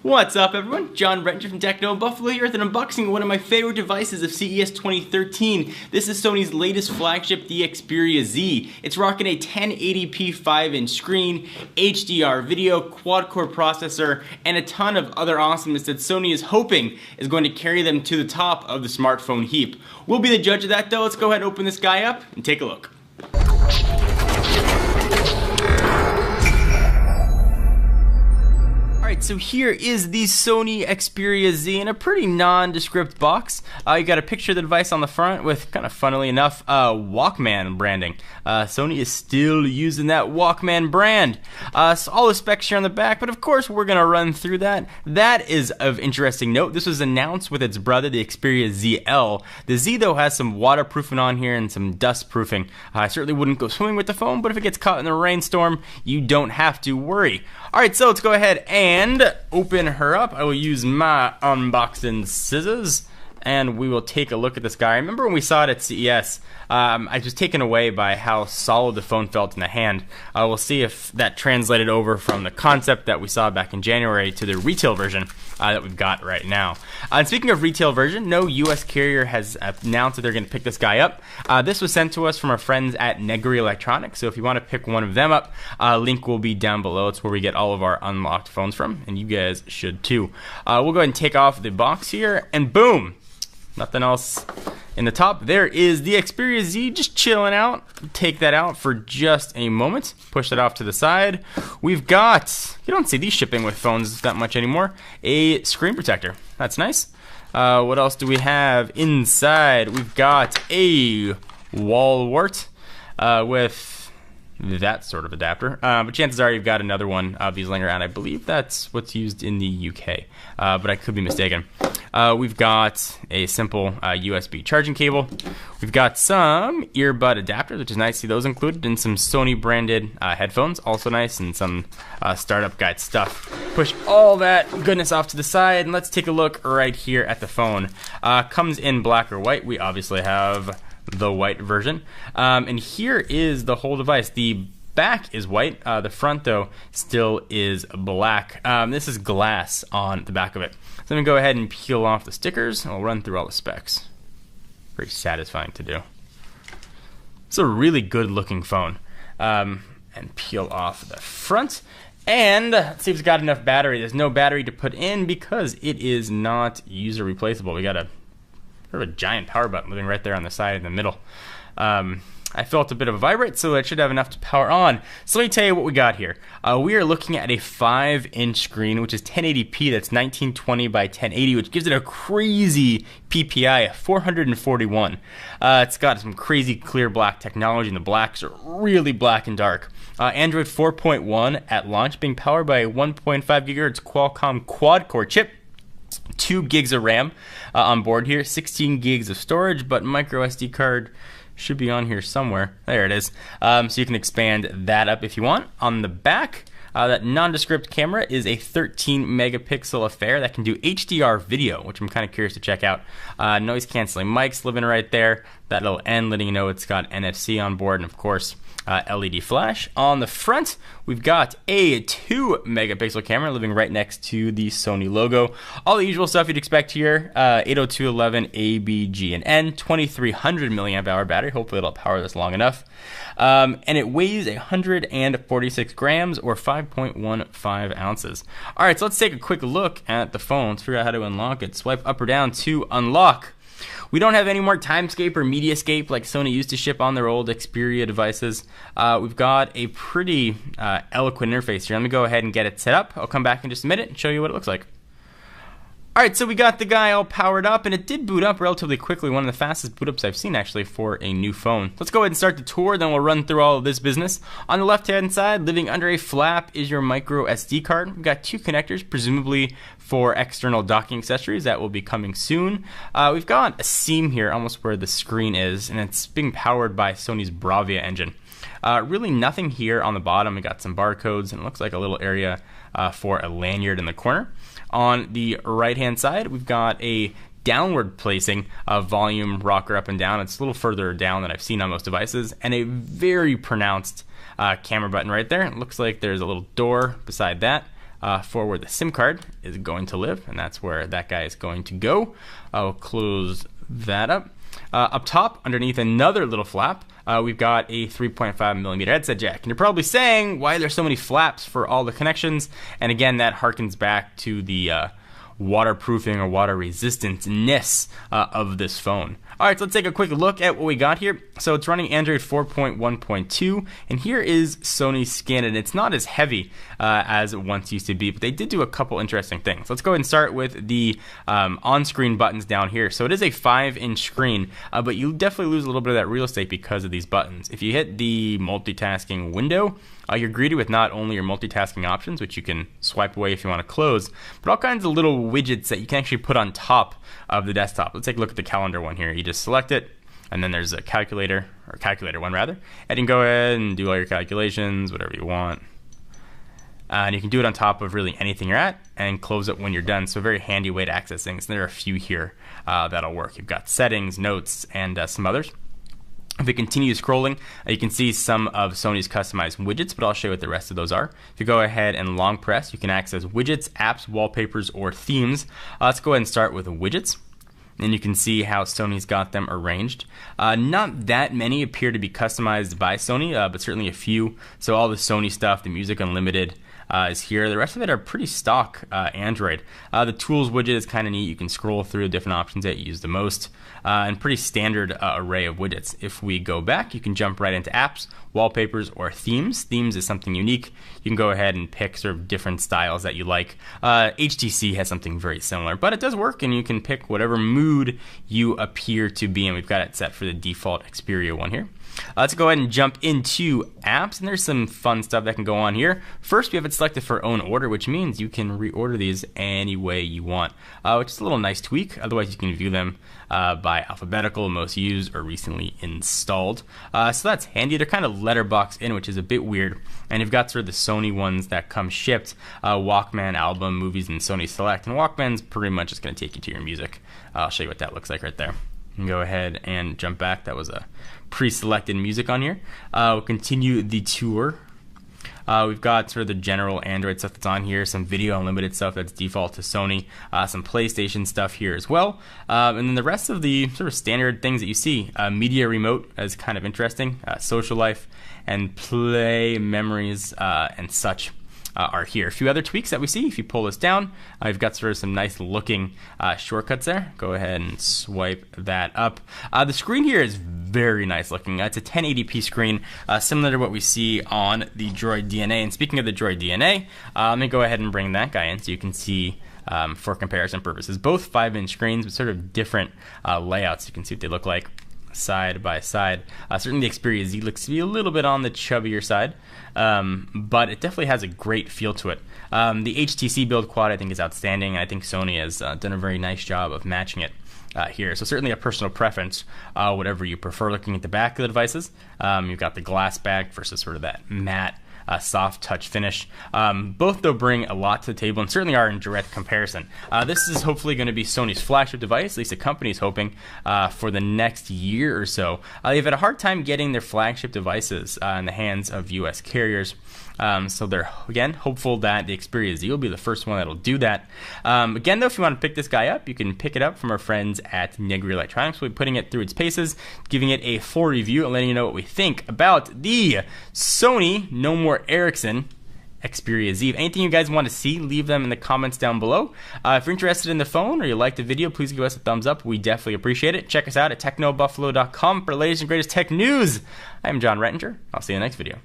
What's up, everyone? John Rettinger from Techno Buffalo here with an unboxing of one of my favorite devices of CES 2013. This is Sony's latest flagship, the Xperia Z. It's rocking a 1080p 5-inch screen, HDR video, quad-core processor, and a ton of other awesomeness that Sony is hoping is going to carry them to the top of the smartphone heap. We'll be the judge of that, though. Let's go ahead and open this guy up and take a look. Alright, so here is the Sony Xperia Z in a pretty nondescript box. You got a picture of the device on the front with, kind of funnily enough, Walkman branding. Sony is still using that Walkman brand. So all the specs here on the back, but of course we're going to run through that. That is of interesting note. This was announced with its brother, the Xperia ZL. The Z, though, has some waterproofing on here and some dust proofing. I certainly wouldn't go swimming with the phone, but if it gets caught in a rainstorm, you don't have to worry. Alright, so let's go ahead and open her up. I will use my unboxing scissors and we will take a look at this guy. I remember when we saw it at CES, I was taken away by how solid the phone felt in the hand. We'll see if that translated over from the concept that we saw back in January to the retail version that we've got right now. And speaking of retail version, no US carrier has announced that they're going to pick this guy up. This was sent to us from our friends at Negri Electronics, so if you want to pick one of them up, link will be down below. It's where we get all of our unlocked phones from, and you guys should too. We'll go ahead and take off the box here, and boom! Nothing else in the top. There is the Xperia Z just chilling out. Take that out for just a moment. Push that off to the side. We've got, you don't see these shipping with phones that much anymore, a screen protector. That's nice. What else do we have inside? We've got a wall wart with that sort of adapter, but chances are you've got another one of these laying around. I believe that's what's used in the UK, but I could be mistaken. We've got a simple USB charging cable. We've got some earbud adapters, which is nice to see those included, and some Sony branded headphones, also nice, and some startup guide stuff. Push all that goodness off to the side, and let's take a look right here at the phone. Comes in black or white. We obviously have the white version, and here is the whole device. The back is white, the front though still is black. This is glass on the back of it. So I'm gonna go ahead and peel off the stickers and we'll run through all the specs. Very satisfying to do. It's a really good looking phone. And peel off the front, and let's see if it's got enough battery. There's no battery to put in because it is not user replaceable. We got a sort of a giant power button living right there on the side in the middle. I felt a bit of a vibrate, so it should have enough to power on. So let me tell you what we got here. We are looking at a 5-inch screen, which is 1080p. That's 1920 by 1080, which gives it a crazy PPI of 441. It's got some crazy clear black technology, and the blacks are really black and dark. Android 4.1 at launch, being powered by a 1.5 gigahertz Qualcomm quad-core chip. 2 gigs of RAM on board here, 16 gigs of storage, but micro SD card should be on here somewhere. There it is. So you can expand that up if you want. On the back, that nondescript camera is a 13 megapixel affair that can do HDR video, which I'm kind of curious to check out. Noise canceling mics living right there. That little N letting you know it's got NFC on board, and of course LED flash. On the front, we've got a 2 megapixel camera living right next to the Sony logo. All the usual stuff you'd expect here. 802.11 A, B, G, and N. 2300 milliamp hour battery. Hopefully it'll power this long enough. And it weighs 146 grams or 5.15 ounces. All right, so let's take a quick look at the phone. Let's figure out how to unlock it. Swipe up or down to unlock. We don't have any more Timescape or Mediascape like Sony used to ship on their old Xperia devices. We've got a pretty eloquent interface here. Let me go ahead and get it set up. I'll come back in just a minute and show you what it looks like. Alright, so we got the guy all powered up, and it did boot up relatively quickly. One of the fastest boot ups I've seen actually for a new phone. Let's go ahead and start the tour, then we'll run through all of this business. On the left hand side, living under a flap is your micro SD card. We've got 2 connectors, presumably for external docking accessories. That will be coming soon. We've got a seam here almost where the screen is, and it's being powered by Sony's Bravia engine. Really nothing here on the bottom. We got some barcodes, and it looks like a little area for a lanyard in the corner. On the right hand side, we've got a downward placing volume rocker up and down. It's a little further down than I've seen on most devices, and a very pronounced camera button right there. It looks like there's a little door beside that. for where the SIM card is going to live, and that's where that guy is going to go. I'll close that up. Up top, underneath another little flap, we've got a 3.5mm headset jack. And you're probably saying, why are there so many flaps for all the connections? And again, that harkens back to the waterproofing or water resistance-ness of this phone. All right, so let's take a quick look at what we got here. So it's running Android 4.1.2, and here is Sony's skin, and it's not as heavy as it once used to be, but they did do a couple interesting things. Let's go ahead and start with the on-screen buttons down here. So it is a 5-inch screen, but you definitely lose a little bit of that real estate because of these buttons. If you hit the multitasking window, you're greeted with not only your multitasking options, which you can swipe away if you want to close, but all kinds of little widgets that you can actually put on top of the desktop. Let's take a look at the calendar one here. You just select it, and then there's a calculator one rather, and you can go ahead and do all your calculations, whatever you want. And you can do it on top of really anything you're at and close it when you're done. So a very handy way to access things. And there are a few here that'll work. You've got settings, notes, and some others. If we continue scrolling, you can see some of Sony's customized widgets, but I'll show you what the rest of those are. If you go ahead and long press, you can access widgets, apps, wallpapers, or themes. Let's go ahead and start with widgets. And you can see how Sony's got them arranged. Not that many appear to be customized by Sony, but certainly a few. So all the Sony stuff, the Music Unlimited, is here. The rest of it are pretty stock Android. The Tools widget is kind of neat. You can scroll through the different options that you use the most, and pretty standard array of widgets. If we go back, you can jump right into apps, wallpapers, or themes. Themes is something unique. You can go ahead and pick sort of different styles that you like. HTC has something very similar, but it does work, and you can pick whatever mood you appear to be in. We've got it set for the default Xperia one here. Let's go ahead and jump into apps, and there's some fun stuff that can go on here. First, we have it selected for own order, which means you can reorder these any way you want, which is a little nice tweak. Otherwise, you can view them by alphabetical, most used, or recently installed. So that's handy. They're kind of letterboxed in, which is a bit weird. And you've got sort of the Sony ones that come shipped, Walkman, Album, Movies, and Sony Select. And Walkman's pretty much just going to take you to your music. I'll show you what that looks like right there. You can go ahead and jump back. That was a pre-selected music on here. We'll continue the tour. We've got sort of the general Android stuff that's on here, some Video Unlimited stuff that's default to Sony, some PlayStation stuff here as well, and then the rest of the sort of standard things that you see. Media Remote is kind of interesting, Social Life, and Play Memories and such are here. A few other tweaks that we see. If you pull this down, I've got sort of some nice looking shortcuts there. Go ahead and swipe that up. The screen here is very nice looking. It's a 1080p screen, similar to what we see on the Droid DNA. And speaking of the Droid DNA, let me go ahead and bring that guy in so you can see for comparison purposes. Both 5-inch screens with sort of different layouts. You can see what they look like side by side. Certainly the Xperia Z looks to be a little bit on the chubbier side, but it definitely has a great feel to it. The HTC build quad I think is outstanding, and I think Sony has done a very nice job of matching it here. So certainly a personal preference, whatever you prefer. Looking at the back of the devices, you've got the glass back versus sort of that matte soft touch finish. Both though bring a lot to the table and certainly are in direct comparison. This is hopefully going to be Sony's flagship device, at least the company is hoping, for the next year or so. They've had a hard time getting their flagship devices in the hands of US carriers. So they're, again, hopeful that the Xperia Z will be the first one that'll do that. Again, though, if you want to pick this guy up, you can pick it up from our friends at Negri Electronics. We'll be putting it through its paces, giving it a full review, and letting you know what we think about the Sony No More Ericsson Xperia Z. If anything you guys want to see, leave them in the comments down below. If you're interested in the phone or you like the video, please give us a thumbs up. We definitely appreciate it. Check us out at technobuffalo.com for the latest and greatest tech news. I'm John Rettinger. I'll see you in the next video.